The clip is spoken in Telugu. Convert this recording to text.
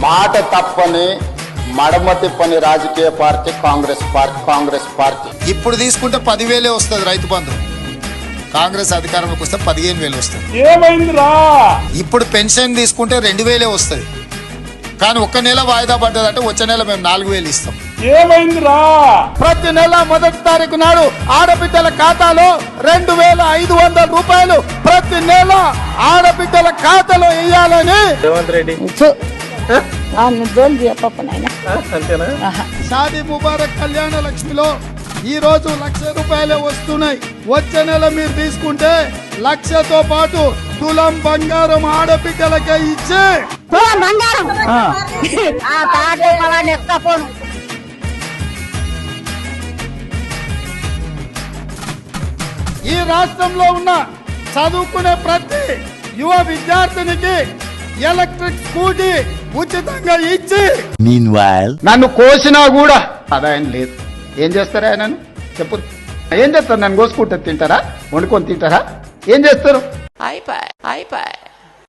మాట తప్పని మడమ తిప్పని రాజకీయ పార్టీ కాంగ్రెస్ పార్టీ. ఇప్పుడు తీసుకుంటే 10,000 వస్తుంది రైతు బంధు. కాంగ్రెస్ అధికారంలోకి వస్తే 15,000 వస్తుంది. ఏమైందిరా? ఇప్పుడు పెన్షన్ తీసుకుంటే 2,000 వస్తుంది. కానీ ఒక్క నెల వాయిదా పడ్డదంటే వచ్చే నెల మేము 4,000 ఇస్తాం. ఏమైందిరా? ప్రతి నెల మొదటి తారీఖు నాడు ఆడబిడ్డల ఖాతాలో 2,500 రూపాయలు ప్రతి నెల ఆడబిడ్డల ఖాతాలో వేయాలని రేవంత్ రెడ్డి షాదీ ముబారక్ కళ్యాణ లక్ష్మిలో ఈ రోజు 1,00,000 రూపాయలే వస్తున్నాయి. వచ్చే నెల మీరు తీసుకుంటే 1,00,000తో పాటు తులం బంగారం ఆడబిడ్డలకే ఇచ్చే ఈ రాష్ట్రంలో ఉన్న చదువుకునే ప్రతి యువ విద్యార్థినికి ఎలక్ట్రిక్ స్కూటీ ఉచితంగా ఇచ్చి నన్ను కోసినా కూడా ఆదాయం లేదు. ఏం చేస్తారు ఆయనను చెప్పు? ఏం చేస్తారు? నన్ను కోసుకుంటే తింటారా? వండుకొని తింటారా? ఏం చేస్తారు?